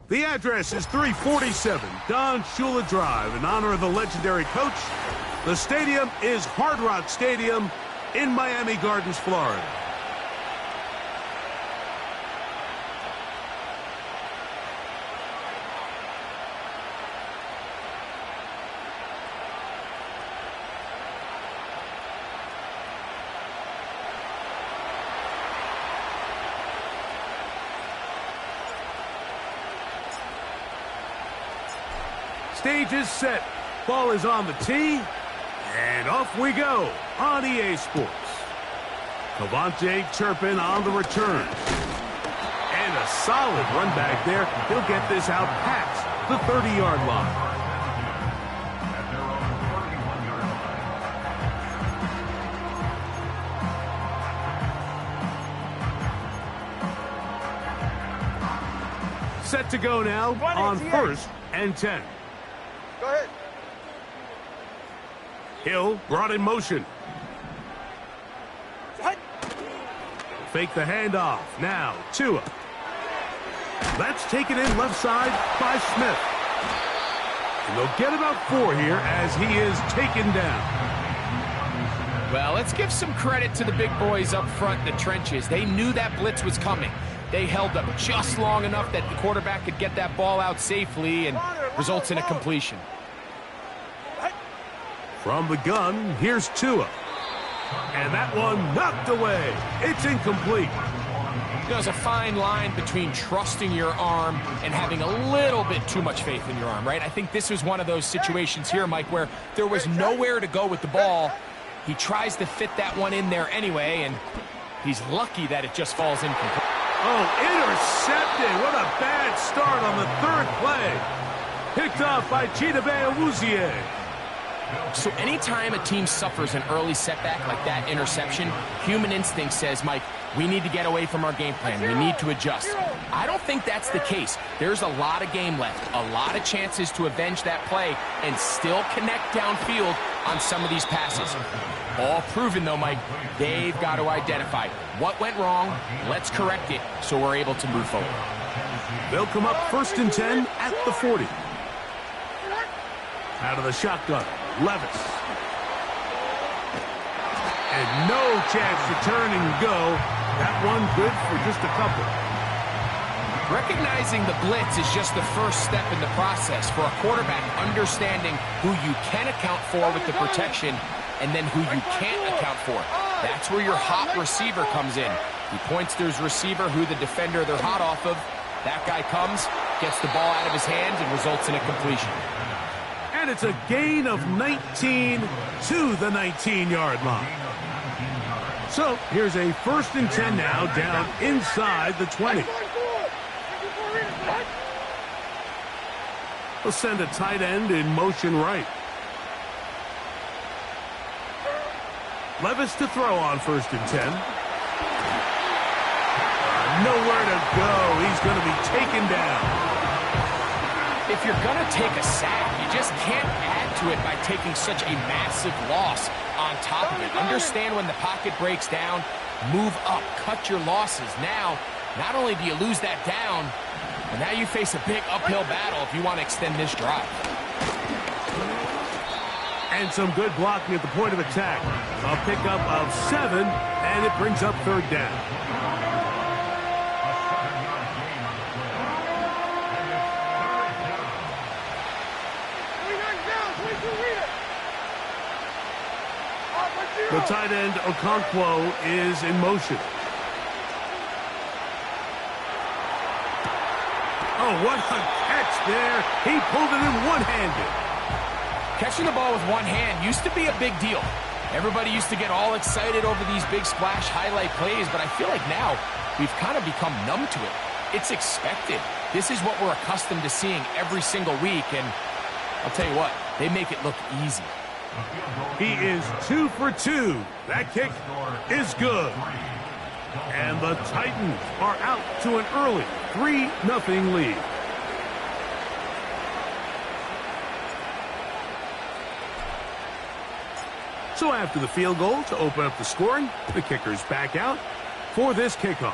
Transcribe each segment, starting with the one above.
The address is 347 Don Shula Drive in honor of the legendary coach. The stadium is Hard Rock Stadium in Miami Gardens, Florida. Stage is set. Ball is on the tee. And off we go on EA Sports. Cavante Turpin on the return. And a solid run back there. He'll get this out past the 30-yard line. Set to go now on 1st and 10. Go ahead. Hill brought in motion. Fake the handoff. Now, Tua. That's taken in left side by Smith. And they'll get about 4 here as he is taken down. Well, let's give some credit to the big boys up front in the trenches. They knew that blitz was coming. They held up just long enough that the quarterback could get that ball out safely and results in a completion. From the gun, here's Tua. And that one knocked away. It's incomplete. There's a fine line between trusting your arm and having a little bit too much faith in your arm, right? I think this was one of those situations here, Mike, where there was nowhere to go with the ball. He tries to fit that one in there anyway, and he's lucky that it just falls incomplete. Oh, intercepted. What a bad start on the 3rd play. Picked off by Chidobe Awuzie. So anytime a team suffers an early setback like that interception, human instinct says, Mike, we need to get away from our game plan. We need to adjust. I don't think that's the case. There's a lot of game left, a lot of chances to avenge that play and still connect downfield on some of these passes. All proven, though, Mike, they've got to identify what went wrong, let's correct it so we're able to move forward. They'll come up 1st and 10 at the 40. Out of the shotgun, Levis. And no chance to turn and go. That one good for just a couple. Recognizing the blitz is just the first step in the process for a quarterback understanding who you can account for with the protection and then who you can't account for. That's where your hot receiver comes in. He points to his receiver who the defender they're hot off of. That guy comes, gets the ball out of his hands, and results in a completion. And it's a gain of 19 to the 19-yard line. So here's a 1st and 10 now down inside the 20. We'll send a tight end in motion right. Levis to throw on 1st and 10. Nowhere to go. He's going to be taken down. If you're going to take a sack, you just can't add to it by taking such a massive loss on top of it. Understand when the pocket breaks down, move up, cut your losses. Now, not only do you lose that down, but now you face a big uphill battle if you want to extend this drive. And some good blocking at the point of attack. A pickup of 7, and it brings up 3rd down. The tight end, Okonkwo, is in motion. Oh, what a catch there. He pulled it in one-handed. Catching the ball with one hand used to be a big deal. Everybody used to get all excited over these big splash highlight plays, but I feel like now we've kind of become numb to it. It's expected. This is what we're accustomed to seeing every single week, and I'll tell you what, they make it look easy. He is 2 for 2. That kick is good. And the Titans are out to an early 3-0 lead. So after the field goal to open up the scoring, the kicker's back out for this kickoff.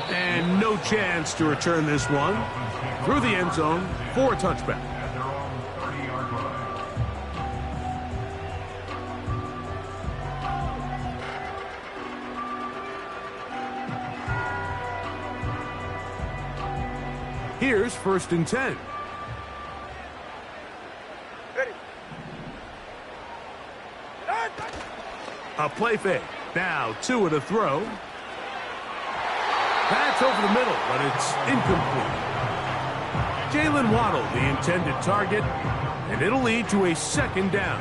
And no chance to return this one through the end zone for a touchback. Here's 1st and 10. A play fake. Now Tua to throw. That's over the middle, but it's incomplete. Jalen Waddle, the intended target, and it'll lead to a 2nd down.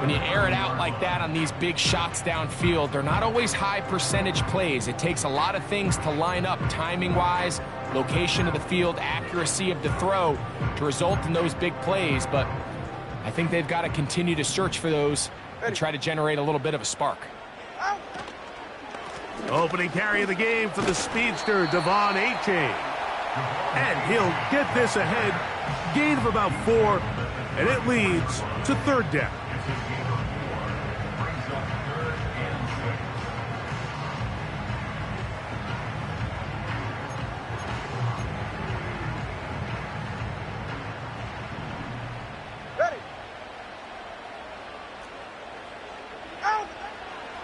When you air it out like that on these big shots downfield, they're not always high percentage plays. It takes a lot of things to line up timing-wise, location of the field, accuracy of the throw to result in those big plays, but I think they've got to continue to search for those and try to generate a little bit of a spark. Opening carry of the game for the speedster, Devon A-Chain. And he'll get this ahead. Gain of about 4, and it leads to 3rd down.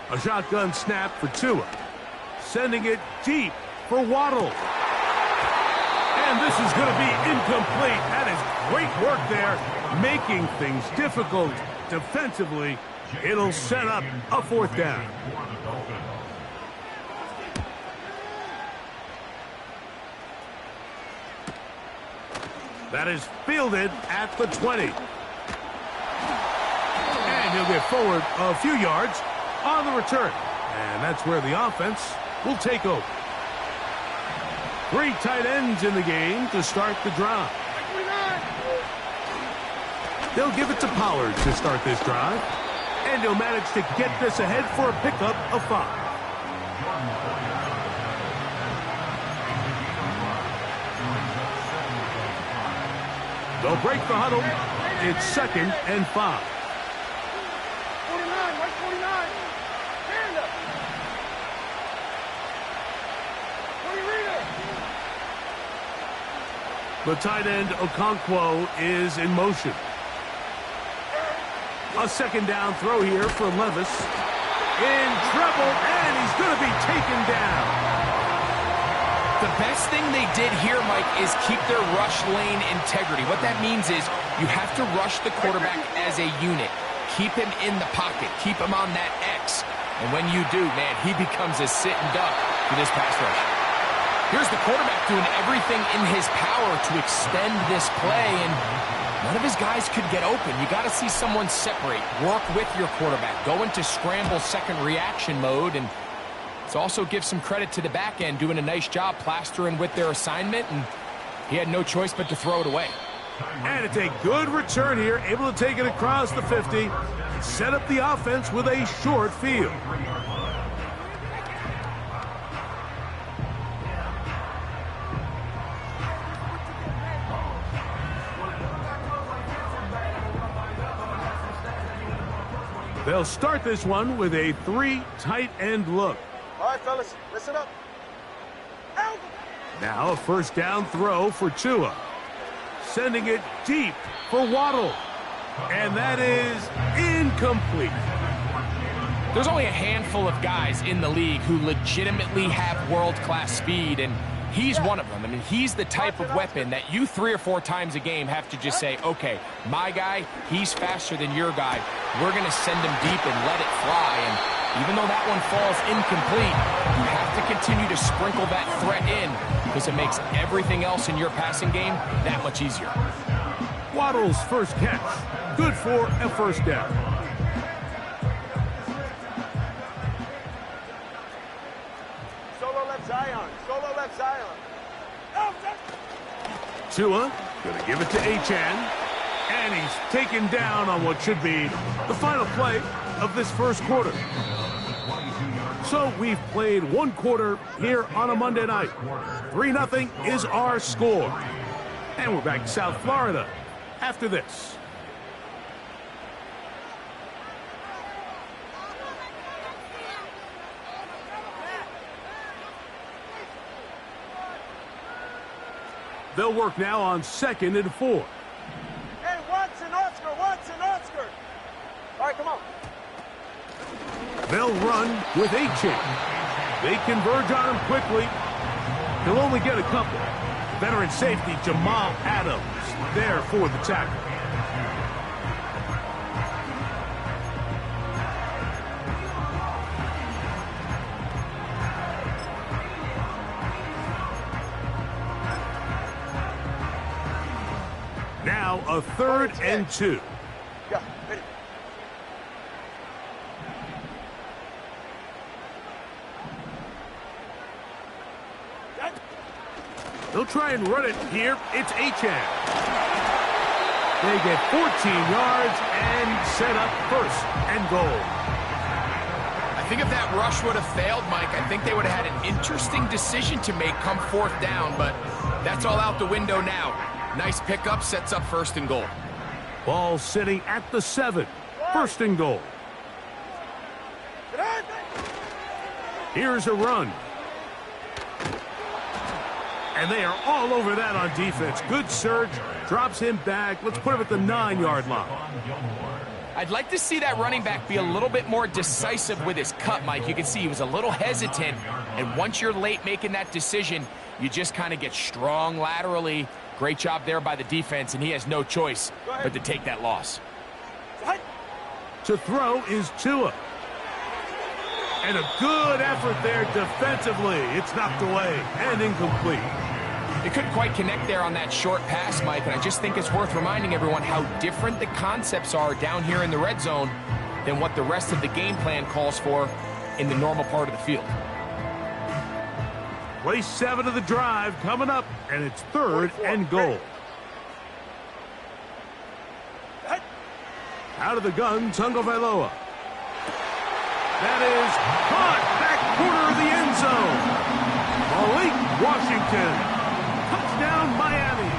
A shotgun snap for Tua. Sending it deep for Waddle. And this is going to be incomplete. That is great work there, making things difficult defensively. It'll set up a 4th down. That is fielded at the 20. And he'll get forward a few yards on the return. And that's where the offense will take over. 3 tight ends in the game to start the drive. They'll give it to Pollard to start this drive. And he'll manage to get this ahead for a pickup of 5. They'll break the huddle. It's 2nd and 5. The tight end, Okonkwo, is in motion. A 2nd down throw here for Levis. In trouble, and he's going to be taken down. The best thing they did here, Mike, is keep their rush lane integrity. What that means is you have to rush the quarterback as a unit. Keep him in the pocket. Keep him on that X. And when you do, man, he becomes a sitting duck for this pass rush. Here's the quarterback doing everything in his power to extend this play, and none of his guys could get open. You got to see someone separate, work with your quarterback, go into scramble second reaction mode, and it also gives some credit to the back end doing a nice job plastering with their assignment, and he had no choice but to throw it away. And it's a good return here, able to take it across the 50, set up the offense with a short field. They'll start this one with a 3 tight end look. All right, fellas, listen up. Out. Now a 1st down throw for Tua. Sending it deep for Waddle. And that is incomplete. There's only a handful of guys in the league who legitimately have world-class speed, and he's one of them. I mean, he's the type of weapon that you 3 or 4 times a game have to just say, okay, my guy, he's faster than your guy. We're going to send him deep and let it fly. And even though that one falls incomplete, you have to continue to sprinkle that threat in because it makes everything else in your passing game that much easier. Waddle's first catch, good for a 1st down. Solo left Zion. Solo left Zion. Tua going to give it to Achane. And he's taken down on what should be the final play of this 1st quarter. So we've played 1 quarter here on a Monday night. 3-0 is our score. And we're back to South Florida after this. They'll work now on 2nd and 4. Hey, Watson, Oscar, Watson, Oscar. All right, come on. They'll run with H-chain. They converge on him quickly. He'll only get a couple. Veteran safety Jamal Adams there for the tackle. Now a 3rd and 2. Yeah, ready. They'll try and run it here. It's Achane. They get 14 yards and set up 1st and goal. I think if that rush would have failed, Mike, I think they would have had an interesting decision to make come 4th down, but that's all out the window now. Nice pickup, sets up 1st and goal. Ball sitting at the 7. 1st and goal. Here's a run. And they are all over that on defense. Good surge. Drops him back. Let's put him at the 9-yard line. I'd like to see that running back be a little bit more decisive with his cut, Mike. You can see he was a little hesitant. And once you're late making that decision, you just kind of get strong laterally. Great job there by the defense, and he has no choice but to take that loss. To throw is Tua. And a good effort there defensively. It's knocked away and incomplete. They couldn't quite connect there on that short pass, Mike, and I just think it's worth reminding everyone how different the concepts are down here in the red zone than what the rest of the game plan calls for in the normal part of the field. Play 7 of the drive coming up, and it's 3rd and goal. Out of the gun, Tagovailoa. That is caught back corner of the end zone. Malik Washington. Touchdown, Miami.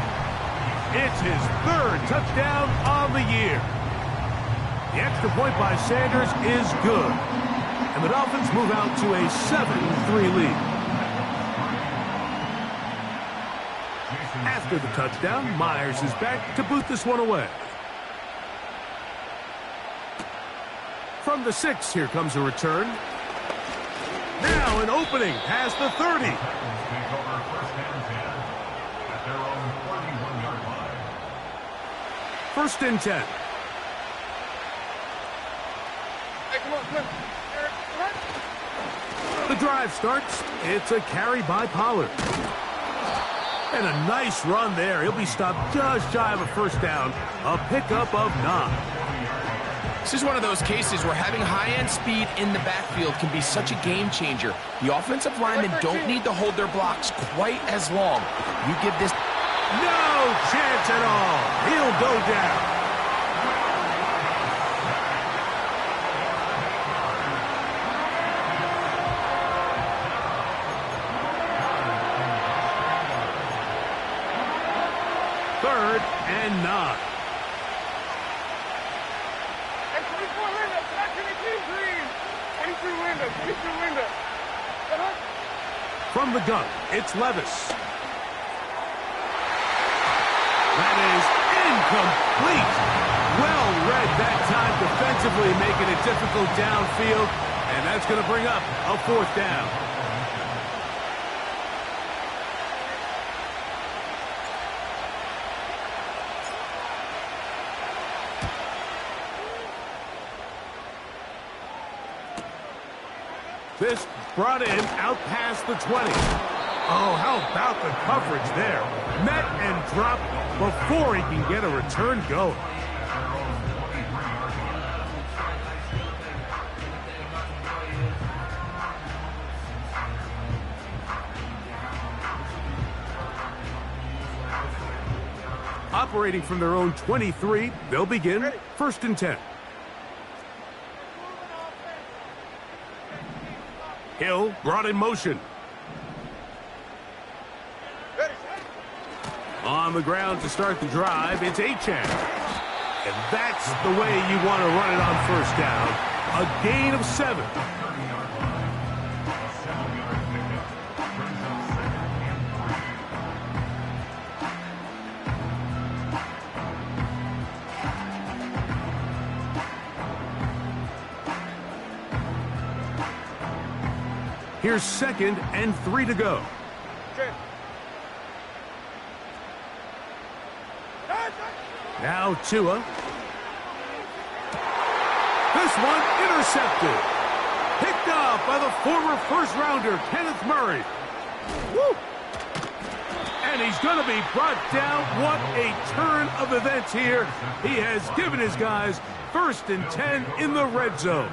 It's his 3rd touchdown on the year. The extra point by Sanders is good. And the Dolphins move out to a 7-3 lead. After the touchdown, Myers is back to boot this one away. From the 6, here comes a return. Now an opening past the 30. First and 10. Hey, come on. The drive starts. It's a carry by Pollard. And a nice run there. He'll be stopped just shy of a 1st down. A pickup of 9. This is one of those cases where having high-end speed in the backfield can be such a game changer. The offensive linemen don't need to hold their blocks quite as long. You give this... No chance at all. He'll go down. Third and 9. From the gun, it's Levis. That is incomplete. Well read that time defensively, making it difficult downfield, and that's going to bring up a 4th down. This brought in out past the 20. Oh, how about the coverage there? Met and dropped before he can get a return going. Operating from their own 23, they'll begin 1st and 10. Hill brought in motion. On the ground to start the drive, it's Achane. And that's the way you want to run it on 1st down. A gain of 7. Here's 2nd and 3 to go. Now Tua. This one intercepted. Picked off by the former first-rounder, Kenneth Murray. Woo! And he's going to be brought down. What a turn of events here. He has given his guys 1st and 10 in the red zone.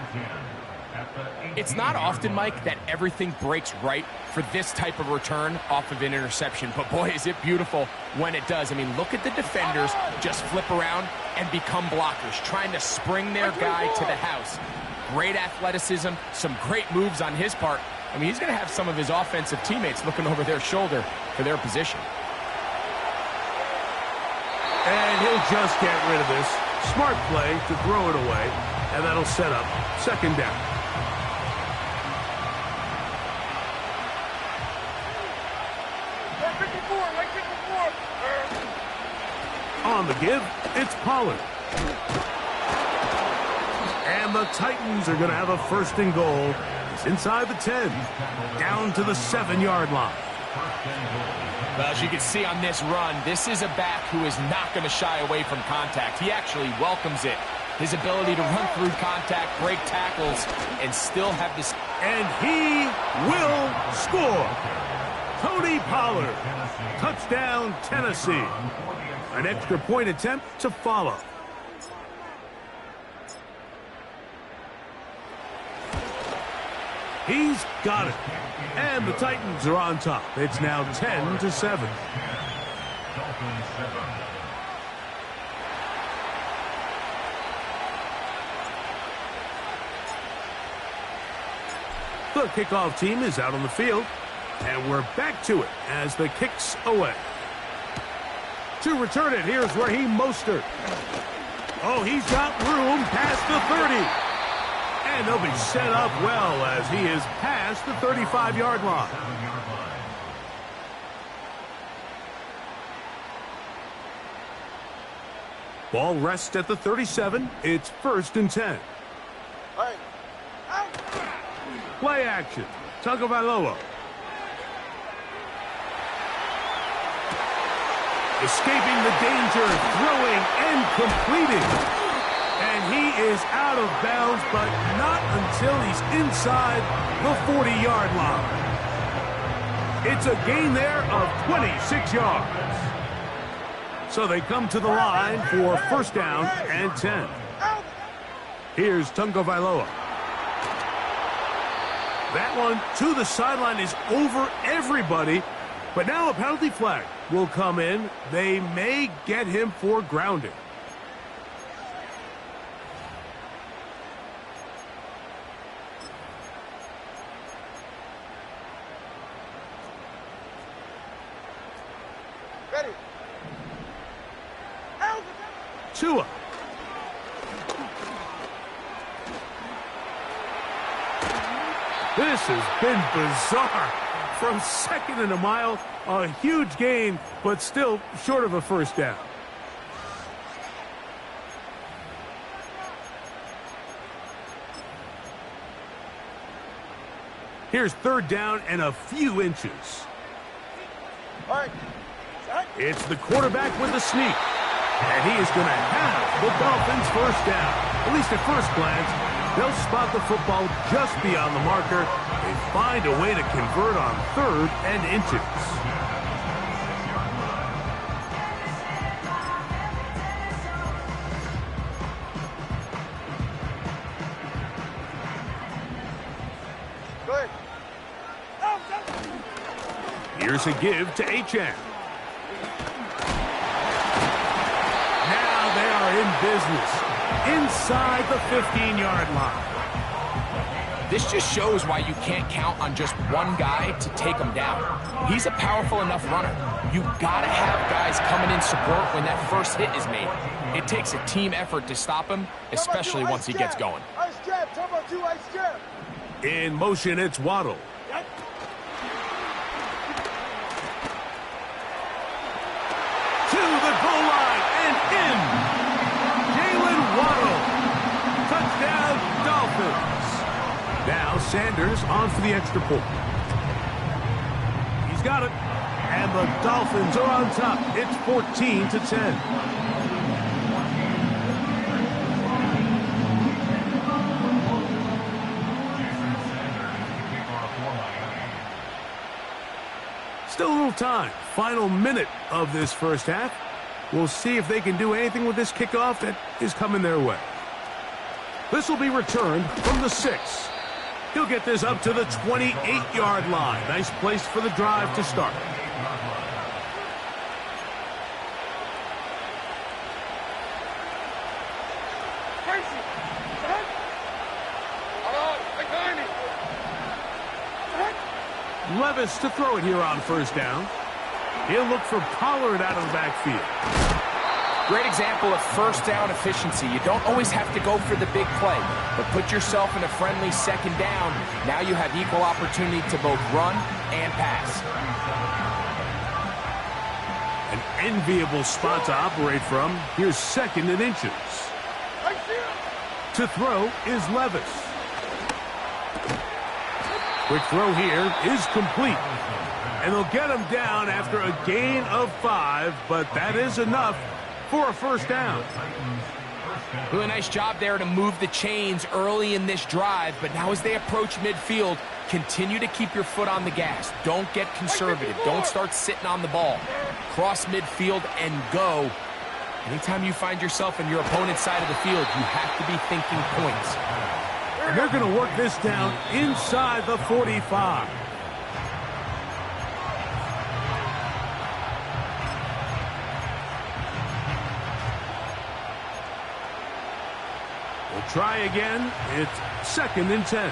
It's not often, Mike, that everything breaks right for this type of return off of an interception. But, boy, is it beautiful when it does. I mean, look at the defenders just flip around and become blockers, trying to spring their guy to the house. Great athleticism, some great moves on his part. I mean, he's going to have some of his offensive teammates looking over their shoulder for their position. And he'll just get rid of this. Smart play to throw it away, and that'll set up 2nd down. On the give, it's Pollard. And the Titans are going to have a 1st and goal. It's inside the 10, down to the 7-yard line. Well, as you can see on this run, this is a back who is not going to shy away from contact. He actually welcomes it. His ability to run through contact, break tackles, and still have this. And he will score. Tony Pollard. Touchdown, Tennessee. An extra point attempt to follow. He's got it. And the Titans are on top. It's now 10-7. The kickoff team is out on the field. And we're back to it as the kick's away. To return it, here's Raheem Mostert. Oh, he's got room past the 30. And they'll be set up well as he is past the 35-yard line. Ball rests at the 37. It's 1st and 10. Play action. Tagovailoa. Escaping the danger, throwing and completing. And he is out of bounds, but not until he's inside the 40-yard line. It's a gain there of 26 yards. So they come to the line for 1st down and 10. Here's Tagovailoa. That one to the sideline is over everybody, but now a penalty flag will come in. They may get him for grounding. Ready. Tua. This has been bizarre. From 2nd and a mile, a huge gain, but still short of a 1st down. Here's 3rd down and a few inches. All right. It's the quarterback with the sneak. And he is going to have the Dolphins' 1st down. At least at first glance, they'll spot the football just beyond the marker. They find a way to convert on 3rd and inches. Good. Here's a give to Achane. Now they are in business inside the 15-yard line. This just shows why you can't count on just one guy to take him down. He's a powerful enough runner. You gotta have guys coming in support when that first hit is made. It takes a team effort to stop him, especially once he gets going. Ice jab. Talk about 2 ice jab. In motion, it's Waddle. To the goal line and in. Jalen Waddle. Touchdown, Dolphins. Now Sanders on for the extra point. He's got it. And the Dolphins are on top. It's 14-10. Still a little time. Final minute of this first half. We'll see if they can do anything with this kickoff that is coming their way. This will be returned from the 6. He'll get this up to the 28-yard line. Nice place for the drive to start. Levis to throw it here on first down. He'll look for Pollard out of the backfield. Great example of first down efficiency. You don't always have to go for the big play, but put yourself in a friendly second down. Now you have equal opportunity to both run and pass. An enviable spot to operate from. Here's 2nd and inches. To throw is Levis. Quick throw here is complete. And they'll get him down after a gain of 5, but that is enough for a first down. Really nice job there to move the chains early in this drive, but now as they approach midfield, continue to keep your foot on the gas. Don't get conservative. Don't start sitting on the ball. Cross midfield and go. Anytime you find yourself in your opponent's side of the field, you have to be thinking points. And they're going to work this down inside the 45. We'll try again. It's 2nd and 10.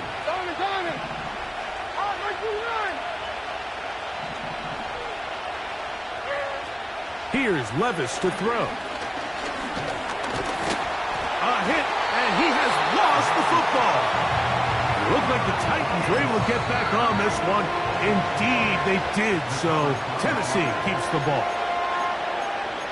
Here's Levis to throw. A hit, and he has lost the football. It looked like the Titans were able to get back on this one. Indeed, they did so. Tennessee keeps the ball.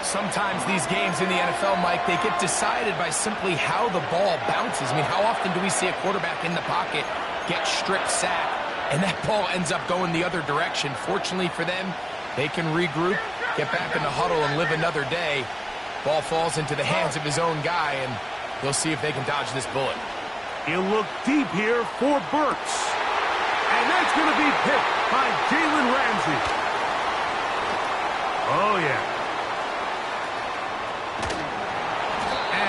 Sometimes these games in the NFL, Mike, they get decided by simply how the ball bounces. I mean, how often do we see a quarterback in the pocket get strip sacked, and that ball ends up going the other direction? Fortunately for them, they can regroup, get back in the huddle, and live another day. Ball falls into the hands of his own guy, and they'll see if they can dodge this bullet. He'll look deep here for Burks. And that's going to be picked by Jalen Ramsey. Oh, yeah.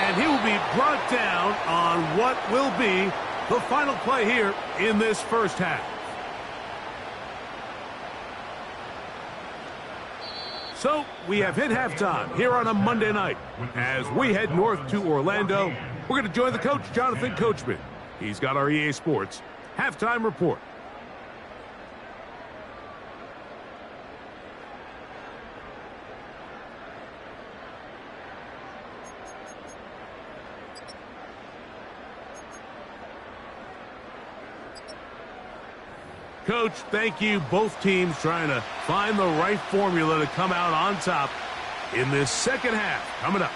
And he will be brought down on what will be the final play here in this first half. So we have hit halftime here on a Monday night. As we head north to Orlando, we're going to join the coach, Jonathan Coachman. He's got our EA Sports halftime report. Coach, thank you. Both teams trying to find the right formula to come out on top in this second half. Coming up.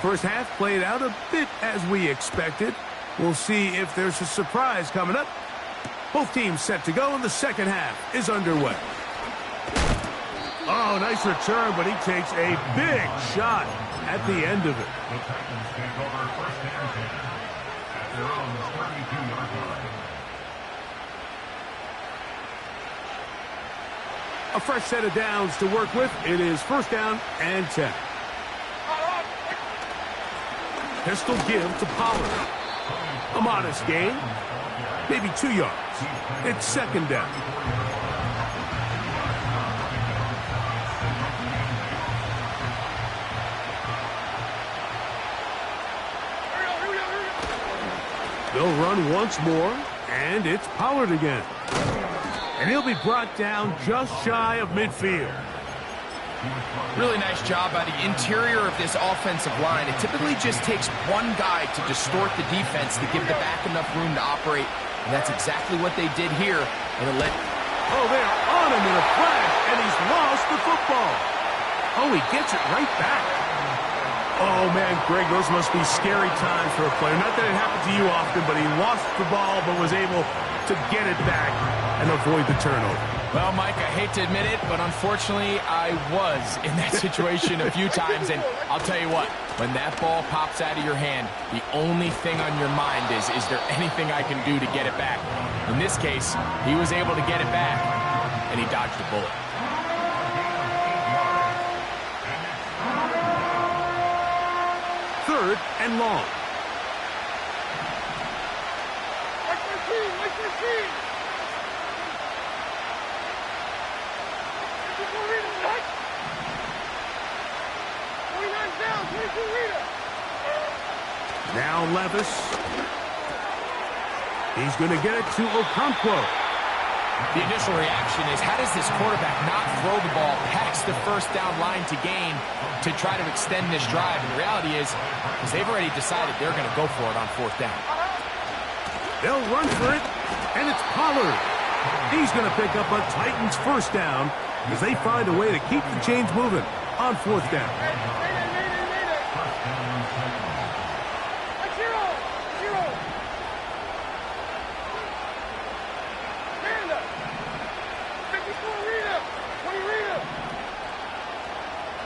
First half played out a bit as we expected. We'll see if there's a surprise coming up. Both teams set to go, and the second half is underway. Oh, nice return, but he takes a big shot at the end of it. A fresh set of downs to work with. It is first down and 10. Pistol give to Pollard. A modest gain. Maybe 2 yards. It's second down. They'll run once more, and it's Pollard again. And he'll be brought down just shy of midfield. Really nice job by the interior of this offensive line. It typically just takes one guy to distort the defense to give the back enough room to operate, and that's exactly what they did here. And it let... Oh, they're on him in a flash, and he's lost the football. Oh, he gets it right back. Oh, man, Greg, those must be scary times for a player. Not that it happened to you often, but he lost the ball but was able to get it back and avoid the turnover. Well, Mike, I hate to admit it, but unfortunately, I was in that situation a few times, and I'll tell you what, when that ball pops out of your hand, the only thing on your mind is there anything I can do to get it back? In this case, he was able to get it back, and he dodged a bullet. Third and long. Now Levis. He's going to get it to Okonkwo. The initial reaction is, how does this quarterback not throw the ball past the first down line to gain to try to extend this drive? And the reality is they've already decided they're going to go for it on fourth down. They'll run for it, and it's Pollard. He's going to pick up a Titans first down as they find a way to keep the chains moving on fourth down.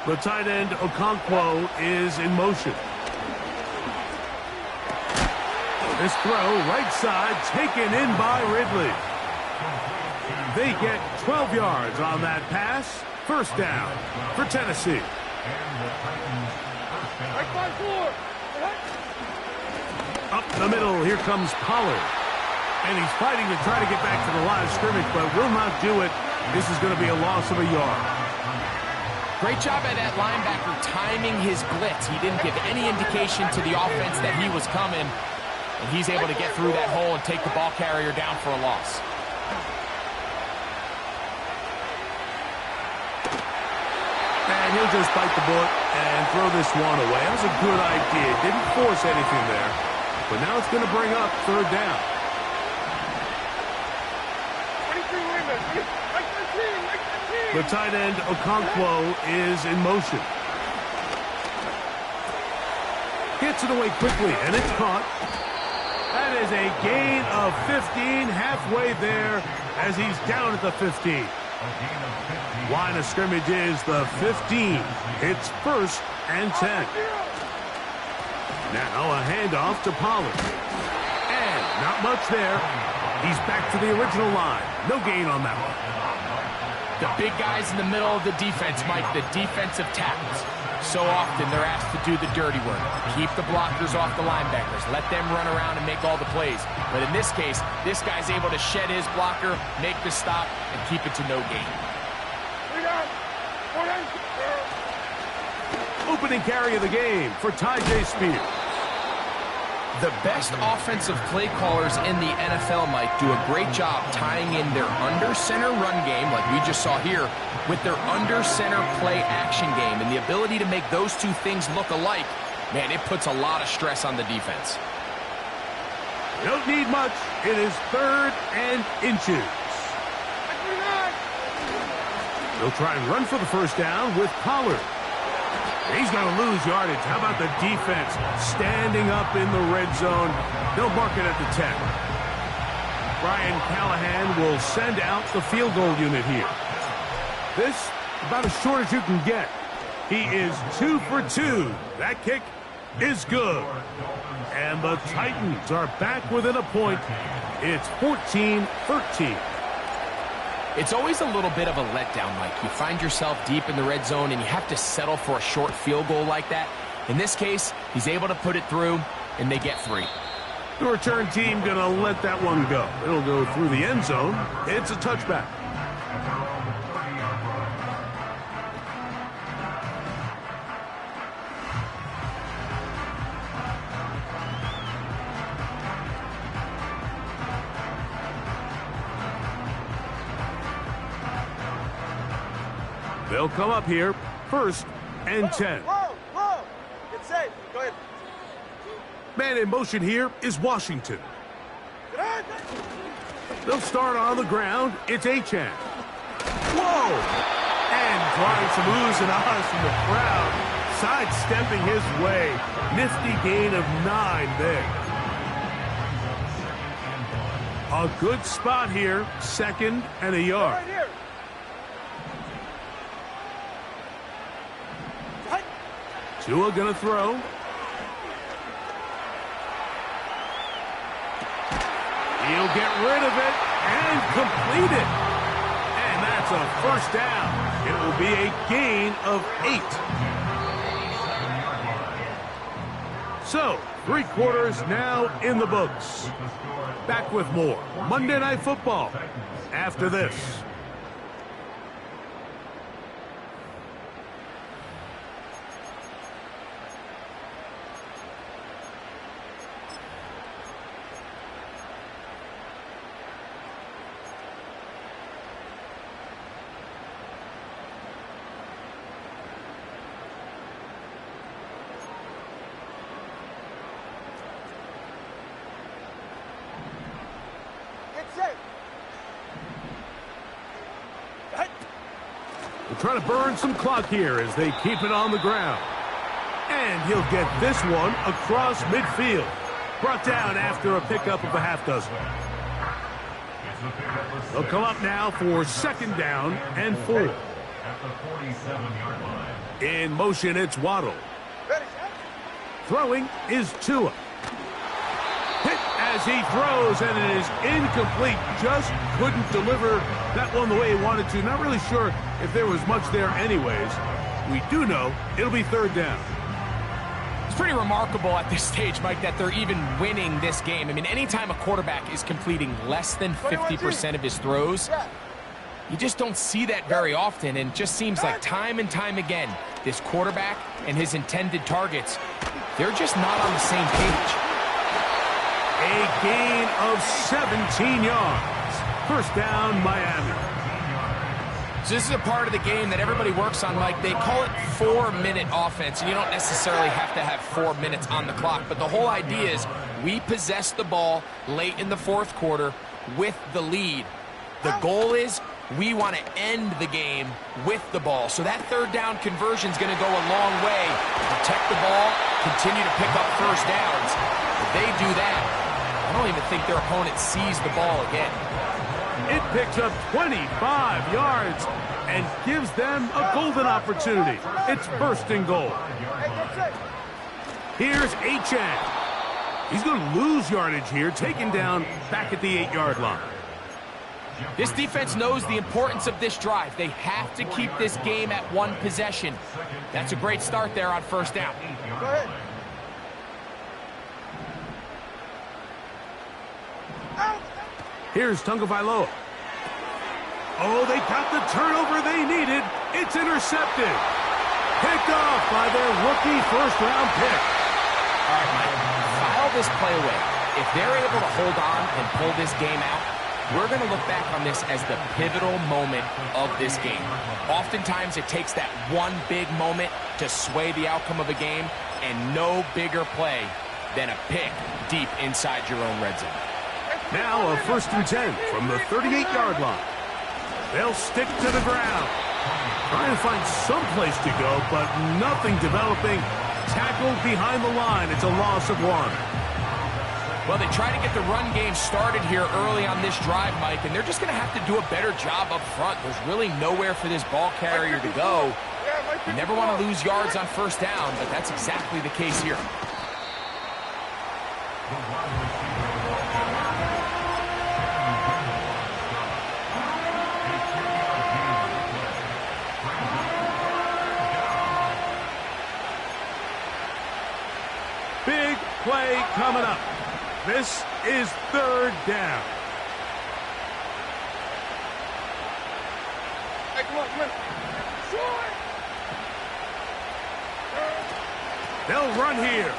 The tight end, Okonkwo, is in motion. This throw, right side, taken in by Ridley. They get 12 yards on that pass. First down for Tennessee. Up the middle, here comes Pollard. And he's fighting to try to get back to the line of scrimmage, but will not do it. This is going to be a loss of a yard. Great job by that linebacker timing his blitz. He didn't give any indication to the offense that he was coming, and he's able to get through that hole and take the ball carrier down for a loss. And he'll just bite the bullet and throw this one away. That was a good idea. Didn't force anything there, but now it's going to bring up third down. The tight end, Okonkwo, is in motion. Gets it away quickly, and it's caught. That is a gain of 15, halfway there as he's down at the 15. Line of scrimmage is the 15. It's first and 10. Now a handoff to Pollard. And not much there. He's back to the original line. No gain on that one. The big guys in the middle of the defense, Mike, the defensive tackles. So often they're asked to do the dirty work. Keep the blockers off the linebackers. Let them run around and make all the plays. But in this case, this guy's able to shed his blocker, make the stop, and keep it to no gain. Opening carry of the game for Ty-J Spears. The best offensive play callers in the NFL, Mike, do a great job tying in their under-center run game, like we just saw here, with their under-center play action game. And the ability to make those two things look alike, man, it puts a lot of stress on the defense. Don't need much. It is third and inches. They'll try and run for the first down with Pollard. He's going to lose yardage. How about the defense standing up in the red zone? They'll mark it at the 10. Brian Callahan will send out the field goal unit here. This, about as short as you can get. He is 2 for 2. That kick is good. And the Titans are back within a point. It's 14-13. It's always a little bit of a letdown, Mike. You find yourself deep in the red zone and you have to settle for a short field goal like that. In this case, he's able to put it through, and they get 3. The return team going to let that one go. It'll go through the end zone. It's a touchback. They'll come up here, first and 10. Whoa. Get safe. Go ahead. Man in motion here is Washington. They'll start on the ground. It's Achane. Whoa! And applying some oohs and ahs from the crowd, sidestepping his way. Nifty gain of 9 there. A good spot here, 2nd and a yard. Right here. Tua gonna throw. He'll get rid of it and complete it. And that's a first down. It will be a gain of 8. So, 3 quarters now in the books. Back with more Monday Night Football after this. Trying to burn some clock here as they keep it on the ground. And he'll get this one across midfield. Brought down after a pickup of a half dozen. They'll come up now for 2nd down and 4. In motion, it's Waddle. Throwing is Tua. Hit as he throws, and it is incomplete. Just couldn't deliver that one the way he wanted to. Not really sure if there was much there anyways. We do know it'll be 3rd down. It's pretty remarkable at this stage, Mike, that they're even winning this game. I mean, anytime a quarterback is completing less than 50% of his throws, you just don't see that very often, and it just seems like time and time again, this quarterback and his intended targets, they're just not on the same page. A gain of 17 yards. First down, Miami. So this is a part of the game that everybody works on, Mike. They call it 4-minute offense, and you don't necessarily have to have 4 minutes on the clock. But the whole idea is we possess the ball late in the 4th quarter with the lead. The goal is we want to end the game with the ball. So that 3rd down conversion is going to go a long way. Protect the ball, continue to pick up first downs. If they do that, I don't even think their opponent sees the ball again. It picks up 25 yards and gives them a golden opportunity. It's 1st and goal. Here's Achane. He's going to lose yardage here, taken down back at the 8-yard line. This defense knows the importance of this drive. They have to keep this game at 1 possession. That's a great start there on 1st down. Go ahead. Here's Tagovailoa. Oh, they got the turnover they needed. It's intercepted. Picked off by their rookie 1st-round pick. All right, Mike, file this play away. If they're able to hold on and pull this game out, we're going to look back on this as the pivotal moment of this game. Oftentimes, it takes that one big moment to sway the outcome of a game, and no bigger play than a pick deep inside your own red zone. Now a 1st and 10 from the 38-yard line. They'll stick to the ground. Trying to find some place to go, but nothing developing. Tackled behind the line. It's a loss of 1. Well, they try to get the run game started here early on this drive, Mike, and they're just going to have to do a better job up front. There's really nowhere for this ball carrier to go. You never want to lose yards on 1st down, but that's exactly the case here. Big play coming up. This is 3rd down. Hey, come on. Short. They'll run here.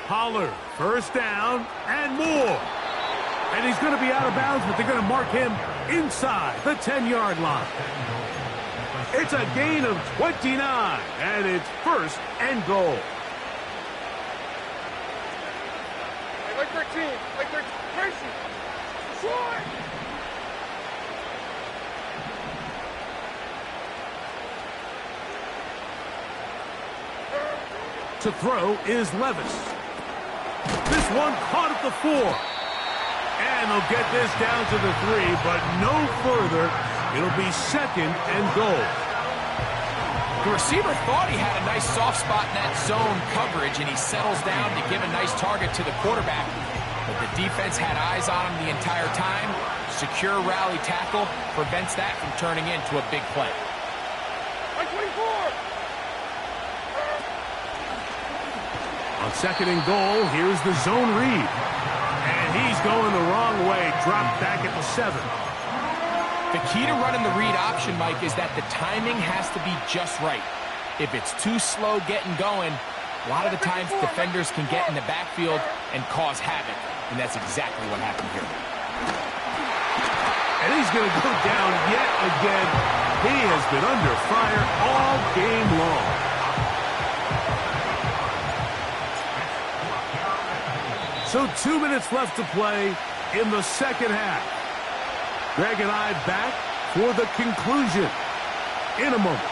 Pollard, 1st down and more. And he's going to be out of bounds, but they're going to mark him inside the 10-yard line. It's a gain of 29, and it's 1st and goal. Like 13. Like 13. Tracy. Short. To throw is Levis. This one caught at the 4. And they'll get this down to the 3, but no further. It'll be 2nd and goal. The receiver thought he had a nice soft spot in that zone coverage, and he settles down to give a nice target to the quarterback. But the defense had eyes on him the entire time. Secure rally tackle prevents that from turning into a big play. 24. On 2nd and goal, here's the zone read. And he's going the wrong way, dropped back at the 7. The key to running the read option, Mike, is that the timing has to be just right. If it's too slow getting going, a lot of the times defenders can get in the backfield and cause havoc. And that's exactly what happened here. And he's going to go down yet again. He has been under fire all game long. So 2 minutes left to play in the second half. Greg and I back for the conclusion in a moment.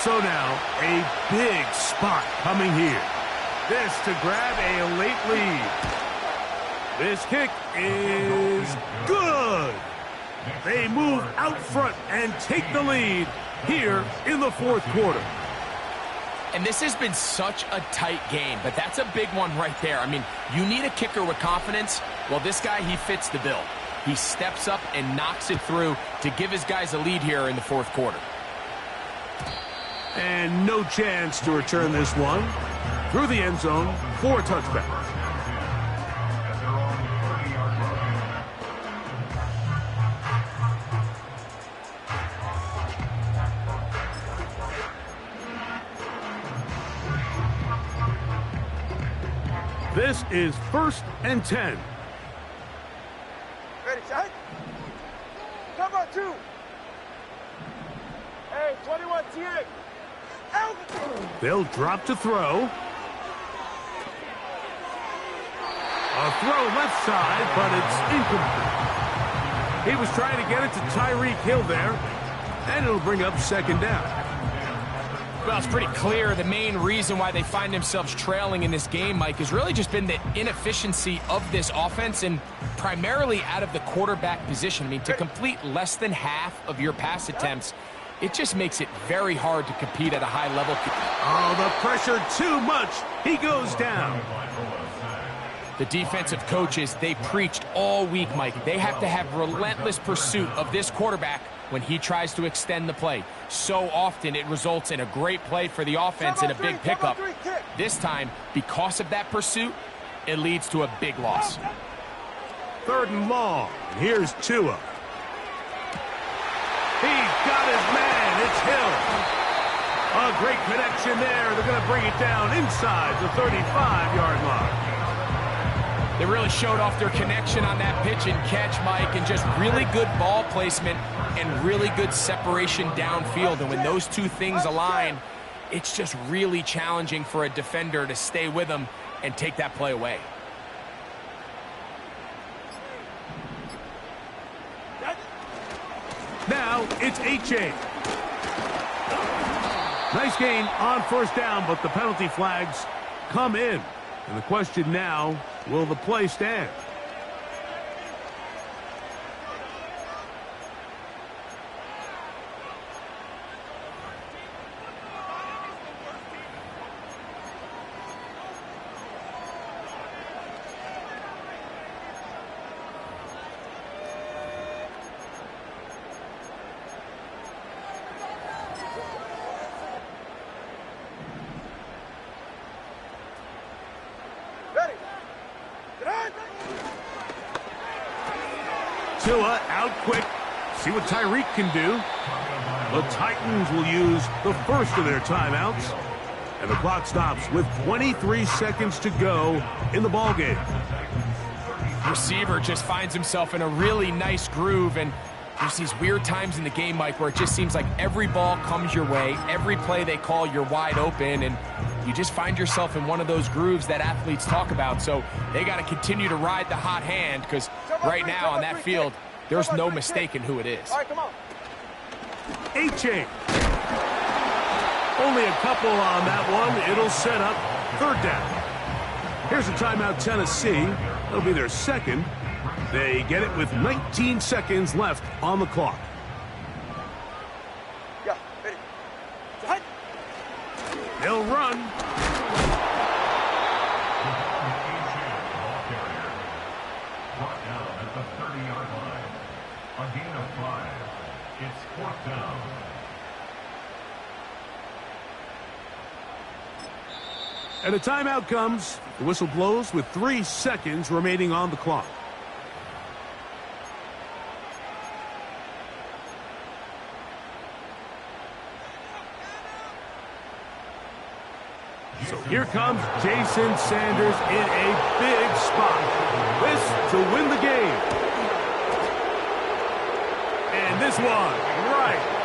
So now a big spot coming here. This to grab a late lead. This kick is good. They move out front and take the lead here in the 4th quarter. And this has been such a tight game, but that's a big one right there. I mean, you need a kicker with confidence. Well, this guy, he fits the bill. He steps up and knocks it through to give his guys a lead here in the 4th quarter. And no chance to return this one through the end zone for a touchback. This is 1st and 10. Ready, set. Cover 2. Hey, 21 thier. Out. They'll drop to throw. A throw left side, but it's incomplete. He was trying to get it to Tyreek Hill there, and it'll bring up 2nd down. Well, it's pretty clear the main reason why they find themselves trailing in this game, Mike, has really just been the inefficiency of this offense and primarily out of the quarterback position. I mean, to complete less than half of your pass attempts, it just makes it very hard to compete at a high level. Oh, the pressure too much. He goes down. The defensive coaches, they preached all week, Mike. They have to have relentless pursuit of this quarterback when he tries to extend the play. So often it results in a great play for the offense and a big pickup. This time, because of that pursuit, it leads to a big loss. 3rd and long. Here's Tua. He's got his man. It's Hill. A great connection there. They're going to bring it down inside the 35-yard line. They really showed off their connection on that pitch and catch, Mike, and just really good ball placement and really good separation downfield. And when those two things align, it's just really challenging for a defender to stay with them and take that play away. Now it's H.A. Nice gain on 1st down, but the penalty flags come in. And the question now, will the play stand? Tua out quick. See what Tyreek can do. The Titans will use the first of their timeouts. And the clock stops with 23 seconds to go in the ballgame. Receiver just finds himself in a really nice groove, and there's these weird times in the game, Mike, where it just seems like every ball comes your way. Every play they call, you're wide open, and you just find yourself in one of those grooves that athletes talk about. So they got to continue to ride the hot hand, because right now on that field, there's no mistaking who it is. All right, come on. H.A. Only a couple on that one. It'll set up third down. Here's a timeout, Tennessee. It'll be their second. They get it with 19 seconds left on the clock. Yeah, ready. Hut. They'll run. Brought down at the 30-yard line. A gain of 5. It's fourth down. And a timeout comes. The whistle blows with 3 seconds remaining on the clock. So here comes Jason Sanders in a big spot. This to win the game. And this one right